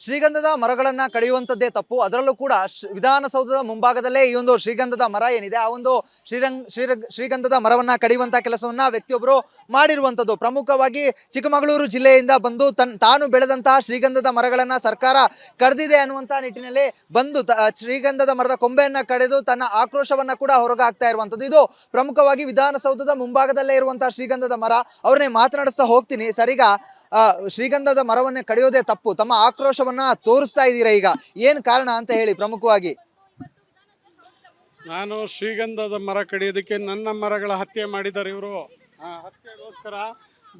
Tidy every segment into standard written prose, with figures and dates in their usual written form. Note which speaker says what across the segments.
Speaker 1: ಶ್ರೀಗಂಧದ ಮರಗಳನ್ನ ಕಡಿಯುವಂತದ್ದೇ ತಪ್ಪು. ಅದರಲ್ಲೂ ಕೂಡ ವಿಧಾನಸೌಧದ ಮುಂಭಾಗದಲ್ಲೇ ಈ ಒಂದು ಶ್ರೀಗಂಧದ ಮರ ಏನಿದೆ ಆ ಒಂದು ಶ್ರೀಗಂಧದ ಮರವನ್ನ ಕಡಿಯುವಂತ ಕೆಲಸವನ್ನ ವ್ಯಕ್ತಿಯೊಬ್ಬರು ಮಾಡಿರುವಂತದ್ದು. ಪ್ರಮುಖವಾಗಿ ಚಿಕ್ಕಮಗಳೂರು ಜಿಲ್ಲೆಯಿಂದ ಬಂದು ತಾನು ಬೆಳೆದಂತಹ ಶ್ರೀಗಂಧದ ಮರಗಳನ್ನ ಸರ್ಕಾರ ಕಡಿದಿದೆ ಅನ್ನುವಂತ ನಿಟ್ಟಿನಲ್ಲಿ ಬಂದು ಶ್ರೀಗಂಧದ ಮರದ ಕೊಂಬೆಯನ್ನ ಕಡಿದು ತನ್ನ ಆಕ್ರೋಶವನ್ನ ಕೂಡ ಹೊರಗೆ ಹಾಕ್ತಾ ಇರುವಂತದ್ದು. ಇದು ಪ್ರಮುಖವಾಗಿ ವಿಧಾನಸೌಧದ ಮುಂಭಾಗದಲ್ಲೇ ಇರುವಂತಹ ಶ್ರೀಗಂಧದ ಮರ. ಅವ್ರನ್ನೇ ಮಾತನಾಡಿಸ್ತಾ ಹೋಗ್ತೀನಿ. ಸರಿಗ ಶ್ರೀಗಂಧದ ಮರವನ್ನೇ ಕಡಿಯೋದೇ ತಪ್ಪು, ತಮ್ಮ ಆಕ್ರೋಶವನ್ನ ತೋರಿಸ್ತಾ ಇದ್ದೀರಾ, ಈಗ ಏನ್ ಕಾರಣ ಅಂತ ಹೇಳಿ ಪ್ರಮುಖವಾಗಿ.
Speaker 2: ನಾನು ಶ್ರೀಗಂಧದ ಮರ ಕಡಿಯೋದಕ್ಕೆ ನನ್ನ ಮರಗಳ ಹತ್ಯೆ ಮಾಡಿದ್ದಾರೆ ಇವರು. ಆ ಹತ್ಯೆಗೋಸ್ಕರ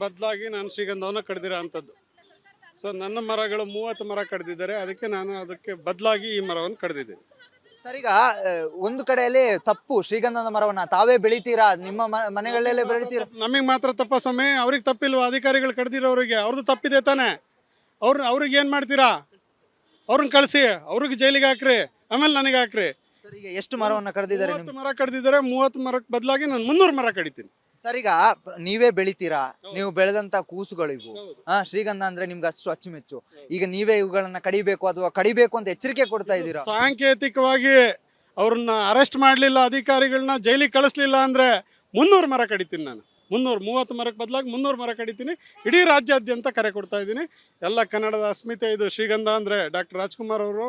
Speaker 2: ಬದಲಾಗಿ ನಾನು ಶ್ರೀಗಂಧವನ್ನು ಕಡಿದಿರೋ ಅಂಥದ್ದು. ಸೊ ನನ್ನ ಮರಗಳು 30 ಮರ ಕಡಿದಿದ್ದಾರೆ, ಅದಕ್ಕೆ ನಾನು ಅದಕ್ಕೆ ಬದಲಾಗಿ ಈ ಮರವನ್ನು ಕಡಿದಿದ್ದೀನಿ.
Speaker 1: ಸರ್, ಈಗ ಒಂದು ಕಡೆಯಲ್ಲಿ ತಪ್ಪು, ಶ್ರೀಗಂಧದ ಮರವನ್ನ ತಾವೇ ಬೆಳಿತೀರಾ, ನಿಮ್ಮ ಮನೆಗಳಲ್ಲೇ ಬೆಳಿತೀರಾ?
Speaker 2: ನಮಗೆ ಮಾತ್ರ ತಪ್ಪ ಸ್ವಾಮಿ, ಅವ್ರಿಗೆ ತಪ್ಪಿಲ್ವಾ? ಅಧಿಕಾರಿಗಳು ಕಡ್ದಿರೋರಿಗೆ ಅವ್ರದ್ದು ತಪ್ಪಿದೆ ತಾನೆ. ಅವ್ರಿಗೆ ಏನು ಮಾಡ್ತೀರಾ? ಅವ್ರನ್ನ ಕಳಿಸಿ, ಅವ್ರಿಗೆ ಜೈಲಿಗೆ ಹಾಕ್ರಿ, ಆಮೇಲೆ ನನಗೆ ಹಾಕ್ರಿ.
Speaker 1: ಸರ್, ಈಗ ಎಷ್ಟು ಮರವನ್ನ ಕಡ್ದಿದ್ದಾರೆ?
Speaker 2: 30 ಮರ ಕಡ್ದಿದ್ದಾರೆ. 30 ಮರಕ್ಕೆ ಬದಲಾಗಿ ನಾನು 300 ಮರ ಕಡಿತೀನಿ.
Speaker 1: ಸರ್, ಈಗ ನೀವೇ ಬೆಳಿತೀರಾ, ನೀವು ಬೆಳೆದಂತ ಕೂಸುಗಳಿವು. ಶ್ರೀಗಂಧ ಅಂದ್ರೆ ನಿಮ್ಗೆ ಅಷ್ಟು ಅಚ್ಚುಮೆಚ್ಚು. ಈಗ ನೀವೇ ಇವುಗಳನ್ನ ಕಡಿಬೇಕು ಅಥವಾ ಕಡಿಬೇಕು ಅಂತ ಎಚ್ಚರಿಕೆ ಕೊಡ್ತಾ ಇದ್ದೀರಾ?
Speaker 2: ಸಾಂಕೇತಿಕವಾಗಿ ಅವ್ರನ್ನ ಅರೆಸ್ಟ್ ಮಾಡಲಿಲ್ಲ, ಅಧಿಕಾರಿಗಳನ್ನ ಜೈಲಿಗೆ ಕಳಿಸ್ಲಿಲ್ಲ ಅಂದ್ರೆ 300 ಮರ ಕಡಿತೀನಿ ನಾನು. 30 ಮರಕ್ಕೆ ಬದಲಾಗಿ 300 ಮರ ಕಡಿತೀನಿ. ಇಡೀ ರಾಜ್ಯಾದ್ಯಂತ ಕರೆ ಕೊಡ್ತಾ ಇದ್ದೀನಿ. ಎಲ್ಲ ಕನ್ನಡದ ಅಸ್ಮಿತೆ ಇದು. ಶ್ರೀಗಂಧ ಅಂದರೆ ಡಾಕ್ಟರ್ ರಾಜ್ಕುಮಾರ್ ಅವರು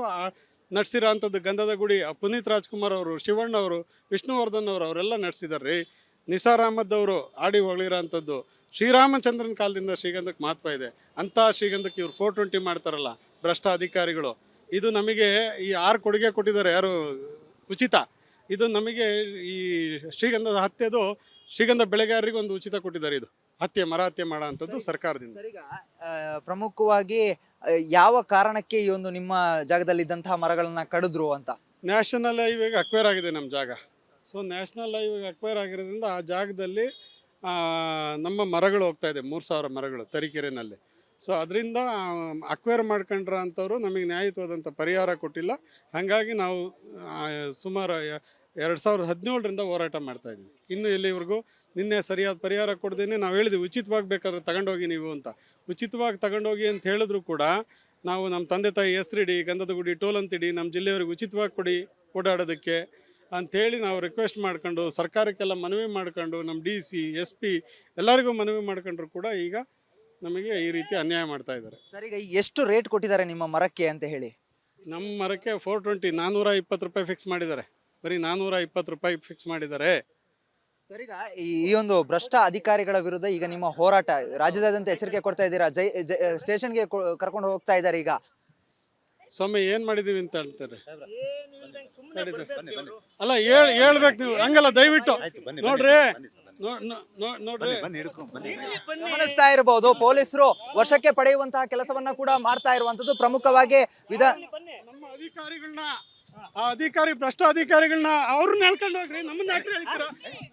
Speaker 2: ನಡ್ಸಿರೋ ಅಂಥದ್ದು. ಗಂಧದ ಗುಡಿ ಪುನೀತ್ ರಾಜ್ಕುಮಾರ್ ಅವರು, ಶಿವಣ್ಣ ಅವರು, ವಿಷ್ಣುವರ್ಧನ್ ಅವರು, ಅವರೆಲ್ಲ ನಡೆಸಿದ್ದಾರೆ ರೀ. ನಿಸಾರ್ ಅಹಮದ್ ಅವರು ಆಡಿ ಹೊಗಳಿರೋ ಅಂಥದ್ದು. ಶ್ರೀರಾಮಚಂದ್ರನ ಕಾಲದಿಂದ ಶ್ರೀಗಂಧಕ್ಕೆ ಮಹತ್ವ ಇದೆ. ಅಂಥ ಶ್ರೀಗಂಧಕ್ಕೆ ಇವ್ರು 420 ಮಾಡ್ತಾರಲ್ಲ ಭ್ರಷ್ಟ ಅಧಿಕಾರಿಗಳು. ಇದು ನಮಗೆ ಈ 6 ಕೊಡುಗೆ ಕೊಟ್ಟಿದ್ದಾರೆ, ಯಾರು ಉಚಿತ. ಇದು ನಮಗೆ ಈ ಶ್ರೀಗಂಧದ ಹತ್ಯೆದು ಶ್ರೀಗಂಧ ಬೆಳೆಗಾರರಿಗೆ ಒಂದು ಉಚಿತ ಕೊಟ್ಟಿದ್ದಾರೆ. ಇದು ಮರ ಹತ್ಯೆ ಮಾಡೋ ಅಂಥದ್ದು ಸರ್ಕಾರದಿಂದ.
Speaker 1: ಸರ್, ಈಗ ಪ್ರಮುಖವಾಗಿ ಯಾವ ಕಾರಣಕ್ಕೆ ಈ ಒಂದು ನಿಮ್ಮ ಜಾಗದಲ್ಲಿದ್ದಂತಹ ಮರಗಳನ್ನ ಕಡಿದ್ರು ಅಂತ?
Speaker 2: ನ್ಯಾಷನಲ್ ಹೈವೇಗೆ ಅಕ್ವೈರ್ ಆಗಿದೆ ನಮ್ಮ ಜಾಗ. ಸೊ ನ್ಯಾಷನಲ್ ಹೈವೇಗೆ ಅಕ್ವೈರ್ ಆಗಿರೋದ್ರಿಂದ ಆ ಜಾಗದಲ್ಲಿ ನಮ್ಮ ಮರಗಳು ಹೋಗ್ತಾ ಇದೆ, 3000 ಮರಗಳು ತರೀಕೆರೆನಲ್ಲಿ. ಸೊ ಅದರಿಂದ ಅಕ್ವೈರ್ ಮಾಡ್ಕೊಂಡ್ರ ಅಂಥವ್ರು ನಮಗೆ ನ್ಯಾಯಯುತವಾದಂಥ ಪರಿಹಾರ ಕೊಟ್ಟಿಲ್ಲ. ಹಾಗಾಗಿ ನಾವು ಸುಮಾರು 2017ರಿಂದ ಹೋರಾಟ ಮಾಡ್ತಾಯಿದ್ವಿ. ಇನ್ನು ಎಲ್ಲಿವರೆಗೂ ನಿನ್ನೆ ಸರಿಯಾದ ಪರಿಹಾರ ಕೊಡ್ದೇನೆ ನಾವು ಹೇಳಿದ್ವಿ ಉಚಿತವಾಗಿ ಬೇಕಾದ್ರೆ ತಗೊಂಡೋಗಿ ನೀವು ಅಂತ. ಉಚಿತವಾಗಿ ತಗೊಂಡೋಗಿ ಅಂತ ಹೇಳಿದ್ರು ಕೂಡ ನಾವು ನಮ್ಮ ತಂದೆ ತಾಯಿ ಹೆಸರಿಡಿ, ಗಂಧದ ಗುಡಿ ಟೋಲ್ ಅಂತಿಡಿ, ನಮ್ಮ ಜಿಲ್ಲೆಯವ್ರಿಗೆ ಉಚಿತವಾಗಿ ಕೊಡಿ ಓಡಾಡೋದಕ್ಕೆ ಅಂಥೇಳಿ ನಾವು ರಿಕ್ವೆಸ್ಟ್ ಮಾಡ್ಕೊಂಡು ಸರ್ಕಾರಕ್ಕೆಲ್ಲ ಮನವಿ ಮಾಡ್ಕೊಂಡು ನಮ್ಮ DC SP ಎಲ್ಲರಿಗೂ ಮನವಿ ಮಾಡ್ಕೊಂಡ್ರು ಕೂಡ ಈಗ ನಮಗೆ ಈ ರೀತಿ ಅನ್ಯಾಯ ಮಾಡ್ತಾ ಇದ್ದಾರೆ.
Speaker 1: ಸರ್, ಈಗ ಎಷ್ಟು ರೇಟ್ ಕೊಟ್ಟಿದ್ದಾರೆ ನಿಮ್ಮ ಮರಕ್ಕೆ ಅಂತ ಹೇಳಿ?
Speaker 2: ನಮ್ಮ ಮರಕ್ಕೆ 420 420 ರೂಪಾಯಿ ಫಿಕ್ಸ್ ಮಾಡಿದ್ದಾರೆ. ಬರೀ 420 ರೂಪಾಯಿ ಫಿಕ್ಸ್ ಮಾಡಿದ್ದಾರೆ.
Speaker 1: ಸರ್, ಈಗ ಈ ಒಂದು ಭ್ರಷ್ಟ ಅಧಿಕಾರಿಗಳ ವಿರುದ್ಧ ಈಗ ನಿಮ್ಮ ಹೋರಾಟ ರಾಜ್ಯದಾದ್ಯಂತ ಎಚ್ಚರಿಕೆ ಕೊಡ್ತಾ ಇದ್ದೀರಾ? ಸ್ಟೇಷನ್ಗೆ ಕರ್ಕೊಂಡು ಹೋಗ್ತಾ ಇದ್ದಾರೆ ಈಗ.
Speaker 2: ಸ್ವಾಮಿ ಏನ್ ಮಾಡಿದೀವಿ ಅಂತ ಹೇಳ್ತಾರೆ ಅಲ್ಲ, ಹೇಳ್ಬೇಕು ನೀವು. ಹಂಗಲ್ಲ, ದಯವಿಟ್ಟು ನೋಡ್ರಿ
Speaker 1: ಗಮನಿಸ್ತಾ ಇರಬಹುದು, ಪೊಲೀಸರು ವಶಕ್ಕೆ ಪಡೆಯುವಂತಹ ಕೆಲಸವನ್ನ ಕೂಡ ಮಾಡ್ತಾ ಇರುವಂತದ್ದು. ಪ್ರಮುಖವಾಗಿ
Speaker 2: ನಮ್ಮ ಅಧಿಕಾರಿಗಳನ್ನ, ಅಧಿಕಾರಿ ಭ್ರಷ್ಟ ಅಧಿಕಾರಿಗಳನ್ನ ಅವ್ರನ್ನ ಹೇಳ್ಕೊಂಡು ಹೋಗ್ರಿ, ನಮ್ಮನ್ನ ಹೇಳ್ತೀರಾ?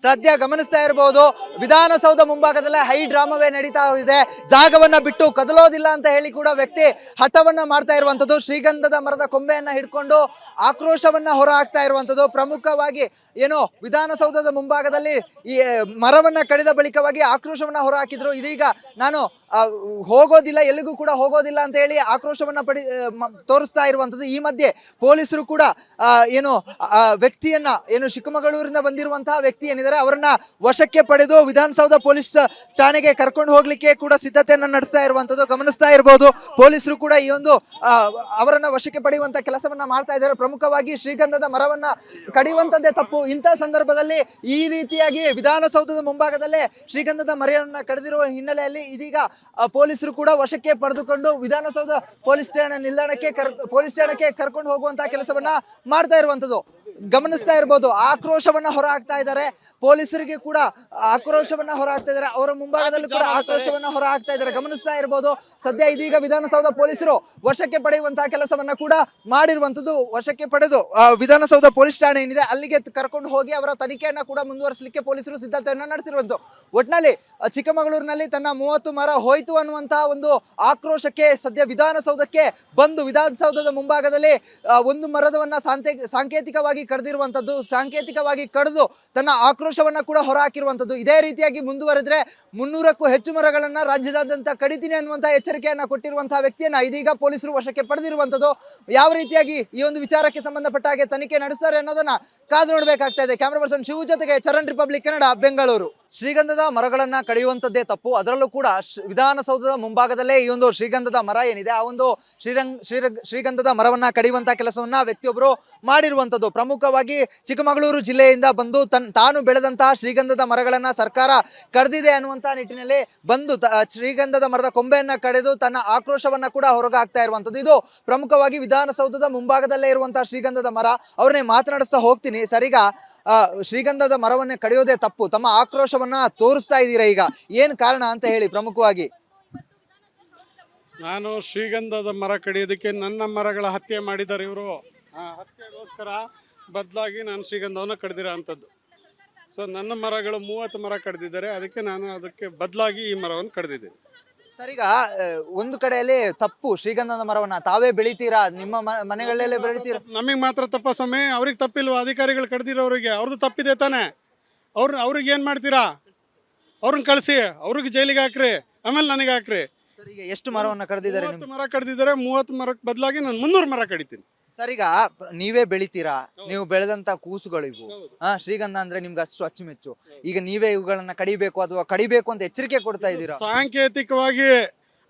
Speaker 1: ಸದ್ಯ ಗಮನಿಸ್ತಾ ಇರಬಹುದು, ವಿಧಾನಸೌಧ ಮುಂಭಾಗದಲ್ಲೇ ಹೈ ಡ್ರಾಮವೇ ನಡೀತಾ ಇದೆ. ಜಾಗವನ್ನ ಬಿಟ್ಟು ಕದಲೋದಿಲ್ಲ ಅಂತ ಹೇಳಿ ಕೂಡ ವ್ಯಕ್ತಿ ಹಠವನ್ನ ಮಾಡ್ತಾ ಇರುವಂತದ್ದು. ಶ್ರೀಗಂಧದ ಮರದ ಕೊಂಬೆಯನ್ನ ಹಿಡ್ಕೊಂಡು ಆಕ್ರೋಶವನ್ನ ಹೊರ ಹಾಕ್ತಾ ಇರುವಂತದ್ದು. ಪ್ರಮುಖವಾಗಿ ಏನು ವಿಧಾನಸೌಧದ ಮುಂಭಾಗದಲ್ಲಿ ಈ ಮರವನ್ನ ಕಡಿದ ಬಳಿಕವಾಗಿ ಆಕ್ರೋಶವನ್ನ ಹೊರ ಹಾಕಿದ್ರು. ಇದೀಗ ನಾನು ಹೋಗೋದಿಲ್ಲ, ಎಲ್ಲಿಗೂ ಕೂಡ ಹೋಗೋದಿಲ್ಲ ಅಂತ ಹೇಳಿ ಆಕ್ರೋಶವನ್ನ ತೋರಿಸ್ತಾ ಇರುವಂತದ್ದು. ಈ ಮಧ್ಯೆ ಪೊಲೀಸರು ಕೂಡ ಏನು ವ್ಯಕ್ತಿಯನ್ನ, ಏನು ಚಿಕ್ಕಮಗಳೂರಿನಿಂದ ಬಂದಿರುವಂತಹ ವ್ಯಕ್ತಿ ಏನಿದ್ದಾರೆ ಅವರನ್ನ ವಶಕ್ಕೆ ಪಡೆದು ವಿಧಾನಸೌಧ ಪೊಲೀಸ್ ಠಾಣೆಗೆ ಕರ್ಕೊಂಡು ಹೋಗ್ಲಿಕ್ಕೆ ಕೂಡ ಸಿದ್ಧತೆಯನ್ನ ನಡೆಸ್ತಾ ಇರುವಂತದ್ದು ಗಮನಿಸ್ತಾ ಇರಬಹುದು. ಪೊಲೀಸರು ಕೂಡ ಈ ಒಂದು ಅವರನ್ನ ವಶಕ್ಕೆ ಪಡೆಯುವಂತ ಕೆಲಸವನ್ನ ಮಾಡ್ತಾ ಇದ್ದಾರೆ. ಪ್ರಮುಖವಾಗಿ ಶ್ರೀಗಂಧದ ಮರವನ್ನ ಕಡಿಯುವಂತದ್ದೇ ತಪ್ಪು. ಇಂಥ ಸಂದರ್ಭದಲ್ಲಿ ಈ ರೀತಿಯಾಗಿ ವಿಧಾನಸೌಧದ ಮುಂಭಾಗದಲ್ಲೇ ಶ್ರೀಗಂಧದ ಮರವನ್ನ ಕಡಿದಿರುವ ಹಿನ್ನೆಲೆಯಲ್ಲಿ ಇದೀಗ ಪೊಲೀಸರು ಕೂಡ ವಶಕ್ಕೆ ಪಡೆದುಕೊಂಡು ವಿಧಾನಸೌಧ ಪೊಲೀಸ್ ಠಾಣೆಗೆ ಕರ್ಕೊಂಡು ಹೋಗುವಂತಹ ಕೆಲಸವನ್ನ ಮಾಡ್ತಾ ಇರುವಂತದ್ದು ಗಮನಿಸ್ತಾ ಇರಬಹುದು. ಆಕ್ರೋಶವನ್ನ ಹೊರ ಹಾಕ್ತಾ ಇದ್ದಾರೆ, ಪೊಲೀಸರಿಗೆ ಕೂಡ ಆಕ್ರೋಶವನ್ನ ಹೊರ ಹಾಕ್ತಾ ಇದ್ದಾರೆ, ಅವರ ಮುಂಭಾಗದಲ್ಲಿ ಕೂಡ ಆಕ್ರೋಶವನ್ನ ಹೊರ ಹಾಕ್ತಾ ಇದ್ದಾರೆ ಗಮನಿಸ್ತಾ ಇರಬಹುದು. ಸದ್ಯ ಇದೀಗ ವಿಧಾನಸೌಧ ಪೊಲೀಸರು ವಶಕ್ಕೆ ಪಡೆಯುವಂತಹ ಕೆಲಸವನ್ನ ಕೂಡ ಮಾಡಿರುವಂತದ್ದು. ವಶಕ್ಕೆ ಪಡೆದು ವಿಧಾನಸೌಧ ಪೊಲೀಸ್ ಠಾಣೆ ಏನಿದೆ ಅಲ್ಲಿಗೆ ಕರ್ಕೊಂಡು ಹೋಗಿ ಅವರ ತನಿಖೆಯನ್ನ ಕೂಡ ಮುಂದುವರಿಸಲಿಕ್ಕೆ ಪೊಲೀಸರು ಸಿದ್ಧತೆಯನ್ನ ನಡೆಸಿರುವಂತದ್ದು. ಒಟ್ಟಿನಲ್ಲಿ ಚಿಕ್ಕಮಗಳೂರಿನಲ್ಲಿ ತನ್ನ 30 ಮರ ಹೋಯ್ತು ಅನ್ನುವಂತಹ ಒಂದು ಆಕ್ರೋಶಕ್ಕೆ ಸದ್ಯ ವಿಧಾನಸೌಧಕ್ಕೆ ಬಂದು ವಿಧಾನಸೌಧದ ಮುಂಭಾಗದಲ್ಲಿ ಒಂದು ಮರದವನ್ನ ಸಾಂಕೇತಿಕವಾಗಿ ಕಡ್ದಿರುವಂತದ್ದು, ಸಾಂಕೇತಿಕವಾಗಿ ಕಡಿದು ತನ್ನ ಆಕ್ರೋಶವನ್ನ ಕೂಡ ಹೊರಹಾಕಿರುವಂತದ್ದು. ಇದೇ ರೀತಿಯಾಗಿ ಮುಂದುವರೆದ್ರೆ 300ಕ್ಕೂ ಹೆಚ್ಚು ಮರಗಳನ್ನ ರಾಜ್ಯದಾದ್ಯಂತ ಕಡಿತೀನಿ ಅನ್ನುವಂತಹ ಎಚ್ಚರಿಕೆಯನ್ನ ಕೊಟ್ಟಿರುವಂತಹ ವ್ಯಕ್ತಿಯನ್ನ ಇದೀಗ ಪೊಲೀಸರು ವಶಕ್ಕೆ ಪಡೆದಿರುವಂತದ್ದು. ಯಾವ ರೀತಿಯಾಗಿ ಈ ಒಂದು ವಿಚಾರಕ್ಕೆ ಸಂಬಂಧಪಟ್ಟ ಹಾಗೆ ತನಿಖೆ ನಡೆಸ್ತಾರೆ ಅನ್ನೋದನ್ನ ಕಾದು ನೋಡಬೇಕಾಗ್ತಾ ಇದೆ. ಕ್ಯಾಮರಾ ಪರ್ಸನ್ ಶಿವು ಜೊತೆಗೆ ಚರಣ್, ರಿಪಬ್ಲಿಕ್ ಕನ್ನಡ, ಬೆಂಗಳೂರು. ಶ್ರೀಗಂಧದ ಮರಗಳನ್ನ ಕಡಿಯುವಂತದ್ದೇ ತಪ್ಪು. ಅದರಲ್ಲೂ ಕೂಡ ವಿಧಾನಸೌಧದ ಮುಂಭಾಗದಲ್ಲೇ ಈ ಒಂದು ಶ್ರೀಗಂಧದ ಮರ ಏನಿದೆ, ಆ ಒಂದು ಶ್ರೀಗಂಧದ ಮರವನ್ನ ಕಡಿಯುವಂತಹ ಕೆಲಸವನ್ನ ವ್ಯಕ್ತಿಯೊಬ್ಬರು ಮಾಡಿರುವಂತದ್ದು. ಪ್ರಮುಖವಾಗಿ ಚಿಕ್ಕಮಗಳೂರು ಜಿಲ್ಲೆಯಿಂದ ಬಂದು ತಾನು ಬೆಳೆದಂತಹ ಶ್ರೀಗಂಧದ ಮರಗಳನ್ನ ಸರ್ಕಾರ ಕಡ್ದಿದೆ ಅನ್ನುವಂತಹ ನಿಟ್ಟಿನಲ್ಲಿ ಬಂದು ಶ್ರೀಗಂಧದ ಮರದ ಕೊಂಬೆಯನ್ನ ಕಡಿದು ತನ್ನ ಆಕ್ರೋಶವನ್ನ ಕೂಡ ಹೊರಗಾಗ್ತಾ ಇರುವಂತದ್ದು. ಇದು ಪ್ರಮುಖವಾಗಿ ವಿಧಾನಸೌಧದ ಮುಂಭಾಗದಲ್ಲೇ ಇರುವಂತಹ ಶ್ರೀಗಂಧದ ಮರ. ಅವ್ರನ್ನೇ ಮಾತನಾಡಿಸ್ತಾ ಹೋಗ್ತೀನಿ. ಸರಿಗ ಶ್ರೀಗಂಧದ ಮರವನ್ನೇ ಕಡಿಯೋದೇ ತಪ್ಪು, ತಮ್ಮ ಆಕ್ರೋಶವನ್ನ ತೋರಿಸ್ತಾ ಇದ್ದೀರಾ, ಈಗ ಏನ್ ಕಾರಣ ಅಂತ ಹೇಳಿ ಪ್ರಮುಖವಾಗಿ?
Speaker 2: ನಾನು ಶ್ರೀಗಂಧದ ಮರ ಕಡಿಯೋದಕ್ಕೆ ನನ್ನ ಮರಗಳ ಹತ್ಯೆ ಮಾಡಿದ್ದಾರೆ ಇವರು. ಆ ಹತ್ಯೆಗೋಸ್ಕರ ಬದಲಾಗಿ ನಾನು ಶ್ರೀಗಂಧವನ್ನು ಕಡ್ದಿರೋ ಅಂಥದ್ದು. ಸೊ ನನ್ನ ಮರಗಳು 30 ಮರ ಕಡ್ದಿದ್ದಾರೆ, ಅದಕ್ಕೆ ನಾನು ಅದಕ್ಕೆ ಬದಲಾಗಿ ಈ ಮರವನ್ನು ಕಡ್ದಿದ್ದೀನಿ.
Speaker 1: ಸರಿಗ ಒಂದು ಕಡೆಯಲ್ಲಿ ತಪ್ಪು, ಶ್ರೀಗಂಧದ ಮರವನ್ನ ತಾವೇ ಬೆಳಿತೀರಾ, ನಿಮ್ಮ ಮನೆಗಳಲ್ಲೇ ಬೆಳಿತೀರಾ?
Speaker 2: ನಮಗೆ ಮಾತ್ರ ತಪ್ಪ ಸ್ವಾಮಿ, ಅವ್ರಿಗೆ ತಪ್ಪಿಲ್ವಾ? ಅಧಿಕಾರಿಗಳು ಕಡ್ದಿರೋರಿಗೆ ಅವ್ರದ್ದು ತಪ್ಪಿದೆ ತಾನೆ. ಅವ್ರಿಗೆ ಏನು ಮಾಡ್ತೀರಾ? ಅವ್ರನ್ನ ಕಳಿಸಿ, ಅವ್ರಿಗೆ ಜೈಲಿಗೆ ಹಾಕ್ರಿ, ಆಮೇಲೆ ನನಗೆ ಹಾಕ್ರಿ.
Speaker 1: ಸರ್, ಈಗ ಎಷ್ಟು ಮರವನ್ನ ಕಡ್ದಿದ್ದಾರೆ?
Speaker 2: 30 ಮರ ಕಡ್ದಿದ್ದಾರೆ. 30 ಮರಕ್ಕೆ ಬದಲಾಗಿ ನಾನು 300 ಮರ ಕಡಿತೀನಿ.
Speaker 1: ಸರಿಗ ನೀವೇ ಬೆಳಿತೀರಾ, ನೀವು ಬೆಳೆದಂತ ಕೂಸುಗಳು ಇವು. ಶ್ರೀಗಂಧ ಅಂದ್ರೆ ನಿಮ್ಗೆ ಅಷ್ಟು ಅಚ್ಚುಮೆಚ್ಚು. ಈಗ ನೀವೇ ಇವುಗಳನ್ನ ಕಡಿಬೇಕು ಅಥವಾ ಕಡಿಬೇಕು ಅಂತ ಎಚ್ಚರಿಕೆ ಕೊಡ್ತಾ ಇದ್ದೀರಾ?
Speaker 2: ಸಾಂಕೇತಿಕವಾಗಿ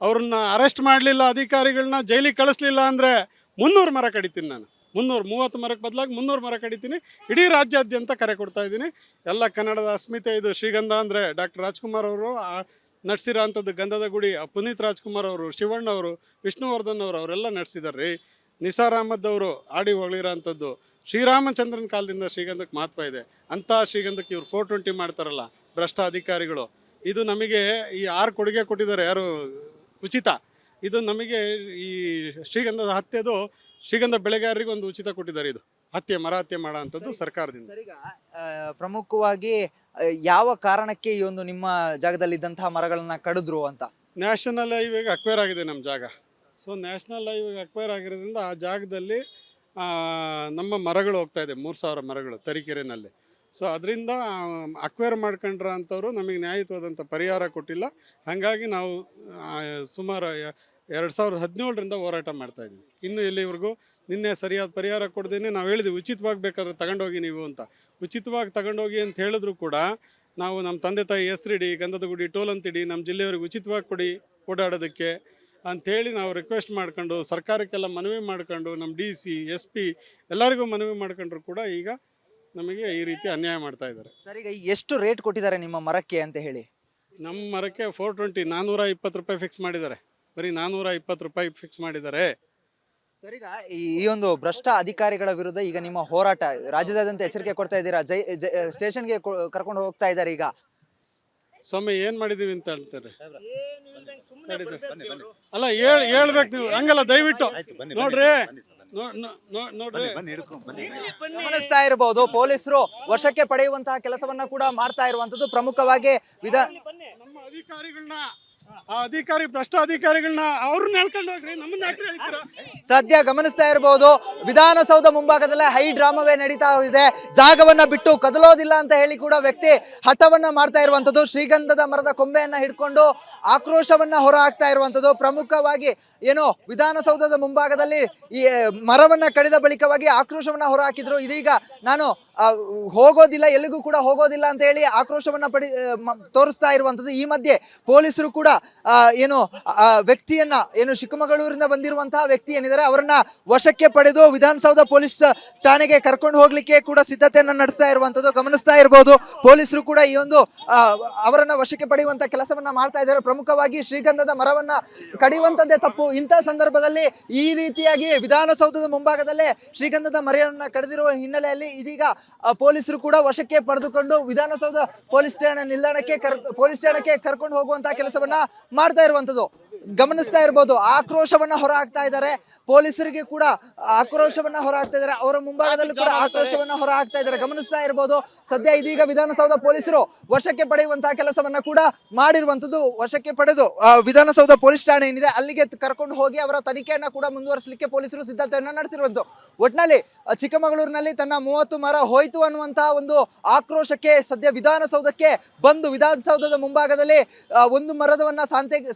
Speaker 2: ಅವ್ರನ್ನ ಅರೆಸ್ಟ್ ಮಾಡಲಿಲ್ಲ, ಅಧಿಕಾರಿಗಳನ್ನ ಜೈಲಿಗೆ ಕಳಿಸ್ಲಿಲ್ಲ ಅಂದ್ರೆ 300 ಮರ ಕಡಿತೀನಿ ನಾನು. 30 ಮರಕ್ಕೆ ಬದಲಾಗಿ 300 ಮರ ಕಡಿತೀನಿ. ಇಡೀ ರಾಜ್ಯಾದ್ಯಂತ ಕರೆ ಕೊಡ್ತಾ ಇದ್ದೀನಿ. ಎಲ್ಲ ಕನ್ನಡದ ಅಸ್ಮಿತೆ ಇದು. ಶ್ರೀಗಂಧ ಅಂದರೆ ಡಾಕ್ಟರ್ ರಾಜ್ಕುಮಾರ್ ಅವರು ನಡೆಸಿರೋ ಅಂಥದ್ದು ಗಂಧದ ಗುಡಿ. ಪುನೀತ್ ರಾಜ್ಕುಮಾರ್ ಅವರು, ಶಿವಣ್ಣ ಅವರು, ವಿಷ್ಣುವರ್ಧನ್ ಅವರು, ಅವರೆಲ್ಲ ನಡೆಸಿದ್ದಾರೆ ರೀ. ನಿಸಾರ್ ಅಹಮದ್ ಅವರು ಆಡಿ ಹೊಗಳಿರೋ ಅಂಥದ್ದು. ಶ್ರೀರಾಮಚಂದ್ರನ ಕಾಲದಿಂದ ಶ್ರೀಗಂಧಕ್ಕೆ ಮಹತ್ವ ಇದೆ. ಅಂಥ ಶ್ರೀಗಂಧಕ್ಕೆ ಇವ್ರು 420 ಮಾಡ್ತಾರಲ್ಲ ಭ್ರಷ್ಟ ಅಧಿಕಾರಿಗಳು. ಇದು ನಮಗೆ ಈ 6 ಕೊಡುಗೆ ಕೊಟ್ಟಿದ್ದಾರೆ, ಯಾರು ಉಚಿತ. ಇದು ನಮಗೆ ಈ ಶ್ರೀಗಂಧದ ಹತ್ಯೆದು ಶ್ರೀಗಂಧ ಬೆಳೆಗಾರರಿಗೆ ಒಂದು ಉಚಿತ ಕೊಟ್ಟಿದ್ದಾರೆ. ಇದು ಮರ ಹತ್ಯೆ ಮಾಡೋ ಅಂಥದ್ದು ಸರ್ಕಾರದಿಂದ.
Speaker 1: ಸರಿಗ ಪ್ರಮುಖವಾಗಿ ಯಾವ ಕಾರಣಕ್ಕೆ ಈ ಒಂದು ನಿಮ್ಮ ಜಾಗದಲ್ಲಿ ಇದ್ದಂತಹ ಮರಗಳನ್ನ ಕಡಿದ್ರು ಅಂತ?
Speaker 2: ನ್ಯಾಷನಲ್ ಹೈವೇಗೆ ಅಕ್ವೈರ್ ಆಗಿದೆ ನಮ್ಮ ಜಾಗ. ಸೊ ನ್ಯಾಷನಲ್ ಹೈವೇಗೆ ಅಕ್ವೈರ್ ಆಗಿರೋದ್ರಿಂದ ಆ ಜಾಗದಲ್ಲಿ ನಮ್ಮ ಮರಗಳು ಹೋಗ್ತಾ ಇದೆ, 3000 ಮರಗಳು ತರೀಕೆರೆನಲ್ಲಿ. ಸೊ ಅದರಿಂದ ಅಕ್ವೈರ್ ಮಾಡ್ಕೊಂಡ್ರ ಅಂಥವ್ರು ನಮಗೆ ನ್ಯಾಯಯುತವಾದಂಥ ಪರಿಹಾರ ಕೊಟ್ಟಿಲ್ಲ. ಹಾಗಾಗಿ ನಾವು ಸುಮಾರು 2017ರಿಂದ ಹೋರಾಟ ಮಾಡ್ತಾ ಇದ್ದೀವಿ. ಇನ್ನು ಎಲ್ಲಿವರೆಗೂ ನಿನ್ನೆ ಸರಿಯಾದ ಪರಿಹಾರ ಕೊಡ್ದೇನೆ ನಾವು ಹೇಳಿದ್ವಿ, ಉಚಿತವಾಗಿ ಬೇಕಾದ್ರೆ ತಗೊಂಡೋಗಿ ನೀವು ಅಂತ. ಉಚಿತವಾಗಿ ತಗೊಂಡೋಗಿ ಅಂತ ಹೇಳಿದ್ರು ಕೂಡ ನಾವು ನಮ್ಮ ತಂದೆ ತಾಯಿ ಹೆಸರಿಡಿ, ಗಂಧದ ಗುಡಿ ಟೋಲ್ ಅಂತಿಡಿ, ನಮ್ಮ ಜಿಲ್ಲೆಯವ್ರಿಗೆ ಉಚಿತವಾಗಿ ಕೊಡಿ ಓಡಾಡೋದಕ್ಕೆ ಅಂಥೇಳಿ ನಾವು ರಿಕ್ವೆಸ್ಟ್ ಮಾಡ್ಕೊಂಡು ಸರ್ಕಾರಕ್ಕೆಲ್ಲ ಮನವಿ ಮಾಡ್ಕೊಂಡು ನಮ್ಮ DC SP ಎಲ್ಲರಿಗೂ ಮನವಿ ಮಾಡ್ಕೊಂಡ್ರು ಕೂಡ ಈಗ ನಮಗೆ ಈ ರೀತಿ ಅನ್ಯಾಯ ಮಾಡ್ತಾ ಇದ್ದಾರೆ.
Speaker 1: ಸರ್, ಈಗ ಎಷ್ಟು ರೇಟ್ ಕೊಟ್ಟಿದ್ದಾರೆ ನಿಮ್ಮ ಮರಕ್ಕೆ ಅಂತ ಹೇಳಿ?
Speaker 2: ನಮ್ಮ ಮರಕ್ಕೆ 420 420 ರೂಪಾಯಿ ಫಿಕ್ಸ್ ಮಾಡಿದ್ದಾರೆ. ಬರೀ 420 ರೂಪಾಯಿ ಫಿಕ್ಸ್ ಮಾಡಿದ್ದಾರೆ.
Speaker 1: ಸರಿಗ ಈ ಒಂದು ಭ್ರಷ್ಟ ಅಧಿಕಾರಿಗಳ ವಿರುದ್ಧ ಈಗ ನಿಮ್ಮ ಹೋರಾಟ ರಾಜ್ಯದಾದ್ಯಂತ ಎಚ್ಚರಿಕೆ ಕೊಡ್ತಾ ಇದ್ದೀರಾ, ಸ್ಟೇಷನ್ಗೆ ಕರ್ಕೊಂಡು ಹೋಗ್ತಾ ಇದ್ದಾರೆ ಈಗ.
Speaker 2: ಸ್ವಾಮಿ ಏನ್ ಮಾಡಿದೀವಿ ಅಂತ ಹೇಳ್ತಾರೆ? ಅಲ್ಲ ಹೇಳ್ಬೇಕು ನೀವು, ಹಂಗಲ್ಲ ದಯವಿಟ್ಟು ನೋಡ್ರಿ.
Speaker 1: ಗಮನಿಸ್ತಾ ಇರಬಹುದು, ಪೊಲೀಸರು ವಶಕ್ಕೆ ಪಡೆಯುವಂತಹ ಕೆಲಸವನ್ನ ಕೂಡ ಮಾಡ್ತಾ ಇರುವಂತದ್ದು. ಪ್ರಮುಖವಾಗಿ
Speaker 2: ನಮ್ಮ ಅಧಿಕಾರಿಗಳನ್ನ, ಆ ಅಧಿಕಾರಿ ಭ್ರಷ್ಟ ಅಧಿಕಾರಿಗಳನ್ನ ಅವ್ರನ್ನ ಹೇಳ್ಕೊಂಡು ಹೋಗ್ರಿ, ನಮ್ಮನ್ನ ಯಾಕೆ ಹೇಳ್ತೀರಾ?
Speaker 1: ಸದ್ಯ ಗಮನಿಸ್ತಾ ಇರಬಹುದು, ವಿಧಾನಸೌಧ ಮುಂಭಾಗದಲ್ಲೇ ಹೈ ಡ್ರಾಮವೇ ನಡೀತಾ ಇದೆ. ಜಾಗವನ್ನ ಬಿಟ್ಟು ಕದಲೋದಿಲ್ಲ ಅಂತ ಹೇಳಿ ಕೂಡ ವ್ಯಕ್ತಿ ಹಠವನ್ನ ಮಾಡ್ತಾ ಇರುವಂತದ್ದು. ಶ್ರೀಗಂಧದ ಮರದ ಕೊಂಬೆಯನ್ನ ಹಿಡ್ಕೊಂಡು ಆಕ್ರೋಶವನ್ನ ಹೊರ ಹಾಕ್ತಾ ಇರುವಂತದ್ದು. ಪ್ರಮುಖವಾಗಿ ಏನು ವಿಧಾನಸೌಧದ ಮುಂಭಾಗದಲ್ಲಿ ಈ ಮರವನ್ನ ಕಡಿದ ಬಳಿಕವಾಗಿ ಆಕ್ರೋಶವನ್ನ ಹೊರ ಹಾಕಿದ್ರು. ಇದೀಗ ನಾನು ಹೋಗೋದಿಲ್ಲ, ಎಲ್ಲಿಗೂ ಕೂಡ ಹೋಗೋದಿಲ್ಲ ಅಂತ ಹೇಳಿ ಆಕ್ರೋಶವನ್ನ ತೋರಿಸ್ತಾ ಇರುವಂತದ್ದು. ಈ ಮಧ್ಯೆ ಪೊಲೀಸರು ಕೂಡ ಏನು ವ್ಯಕ್ತಿಯನ್ನ, ಏನು ಚಿಕ್ಕಮಗಳೂರಿನ ಬಂದಿರುವಂತಹ ವ್ಯಕ್ತಿ ಏನಿದ್ದಾರೆ ಅವರನ್ನ ವಶಕ್ಕೆ ಪಡೆದು ವಿಧಾನಸೌಧ ಪೊಲೀಸ್ ಠಾಣೆಗೆ ಕರ್ಕೊಂಡು ಹೋಗ್ಲಿಕ್ಕೆ ಕೂಡ ಸಿದ್ಧತೆಯನ್ನ ನಡೆಸ್ತಾ ಇರುವಂತದ್ದು ಗಮನಿಸ್ತಾ ಇರಬಹುದು. ಪೊಲೀಸರು ಕೂಡ ಈ ಒಂದು ಅವರನ್ನ ವಶಕ್ಕೆ ಪಡೆಯುವಂತ ಕೆಲಸವನ್ನ ಮಾಡ್ತಾ ಇದ್ದಾರೆ. ಪ್ರಮುಖವಾಗಿ ಶ್ರೀಗಂಧದ ಮರವನ್ನ ಕಡಿಯುವಂತದ್ದೇ ತಪ್ಪು. ಇಂಥ ಸಂದರ್ಭದಲ್ಲಿ ಈ ರೀತಿಯಾಗಿ ವಿಧಾನಸೌಧದ ಮುಂಭಾಗದಲ್ಲೇ ಶ್ರೀಗಂಧದ ಮರವನ್ನ ಕಡಿದಿರುವ ಹಿನ್ನೆಲೆಯಲ್ಲಿ ಇದೀಗ ಪೊಲೀಸರು ಕೂಡ ವಶಕ್ಕೆ ಪಡೆದುಕೊಂಡು ವಿಧಾನಸೌಧ ಪೊಲೀಸ್ ಠಾಣೆ ನಿಲ್ದಾಣಕ್ಕೆ ಪೊಲೀಸ್ ಠಾಣೆಗೆ ಕರ್ಕೊಂಡು ಹೋಗುವಂತಹ ಕೆಲಸವನ್ನ ಮಾಡ್ತಾ ಇರುವಂತದ್ದು. ಗಮನಿಸ್ತಾ ಇರ್ಬೋದು, ಆಕ್ರೋಶವನ್ನ ಹೊರಹಾಕ್ತಾ ಇದ್ದಾರೆ. ಪೊಲೀಸರಿಗೆ ಕೂಡ ಆಕ್ರೋಶವನ್ನ ಹೊರಹಾಕ್ತಾ ಇದ್ದಾರೆ. ಅವರ ಮುಂಭಾಗದಲ್ಲಿ ಕೂಡ ಆಕ್ರೋಶವನ್ನ ಹೊರಹಾಕ್ತಾ ಇದ್ದಾರೆ. ಗಮನಿಸ್ತಾ ಇರ್ಬೋದು, ಸದ್ಯ ಇದೀಗ ವಿಧಾನಸೌಧ ಪೊಲೀಸರು ವಶಕ್ಕೆ ಪಡೆಯುವಂತಹ ಕೆಲಸವನ್ನ ಕೂಡ ಮಾಡಿರುವಂತದ್ದು. ವಶಕ್ಕೆ ಪಡೆದು ವಿಧಾನಸೌಧ ಪೊಲೀಸ್ ಠಾಣೆ ಏನಿದೆ ಅಲ್ಲಿಗೆ ಕರ್ಕೊಂಡು ಹೋಗಿ ಅವರ ತನಿಖೆಯನ್ನ ಕೂಡ ಮುಂದುವರಿಸಲಿಕ್ಕೆ ಪೊಲೀಸರು ಸಿದ್ಧತೆಯನ್ನ ನಡೆಸಿರುವಂತದ್ದು. ಒಟ್ನಲ್ಲಿ ಚಿಕ್ಕಮಗಳೂರಿನಲ್ಲಿ ತನ್ನ 30 ಮರ ಹೋಯ್ತು ಅನ್ನುವಂತಹ ಒಂದು ಆಕ್ರೋಶಕ್ಕೆ ಸದ್ಯ ವಿಧಾನಸೌಧಕ್ಕೆ ಬಂದು ವಿಧಾನಸೌಧದ ಮುಂಭಾಗದಲ್ಲಿ ಒಂದು ಮರದವನ್ನ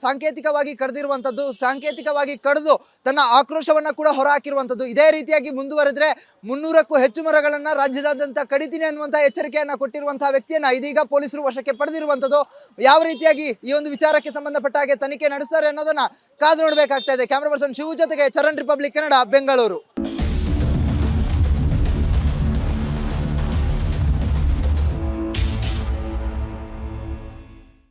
Speaker 1: ಸಾಂಕೇತಿಕವಾಗಿ ಕಡಿದಿರುವಂತದ್ದು, ಸಾಂಕೇತಿಕವಾಗಿ ಕಡಿದು ತನ್ನ ಆಕ್ರೋಶವನ್ನ ಕೂಡ ಹೊರಹಾಕಿರುವಂತದ್ದು. ಇದೇ ರೀತಿಯಾಗಿ ಮುಂದುವರೆದ್ರೆ 300ಕ್ಕೂ ಹೆಚ್ಚು ಮರಗಳನ್ನ ರಾಜ್ಯದಾದ್ಯಂತ ಕಡಿತೀನಿ ಅನ್ನುವಂತಹ ಎಚ್ಚರಿಕೆಯನ್ನ ಕೊಟ್ಟಿರುವಂತಹ ವ್ಯಕ್ತಿಯನ್ನ ಇದೀಗ ಪೊಲೀಸರು ವಶಕ್ಕೆ ಪಡೆದಿರುವಂತದ್ದು. ಯಾವ ರೀತಿಯಾಗಿ ಈ ಒಂದು ವಿಚಾರಕ್ಕೆ ಸಂಬಂಧಪಟ್ಟ ಹಾಗೆ ತನಿಖೆ ನಡೆಸ್ತಾರೆ ಅನ್ನೋದನ್ನ ಕಾದು ನೋಡಬೇಕಾಗ್ತಾ ಇದೆ. ಕ್ಯಾಮರಾ ಪರ್ಸನ್ ಶಿವು ಜೊತೆಗೆ ಚರಣ್, ರಿಪಬ್ಲಿಕ್ ಕನ್ನಡ, ಬೆಂಗಳೂರು.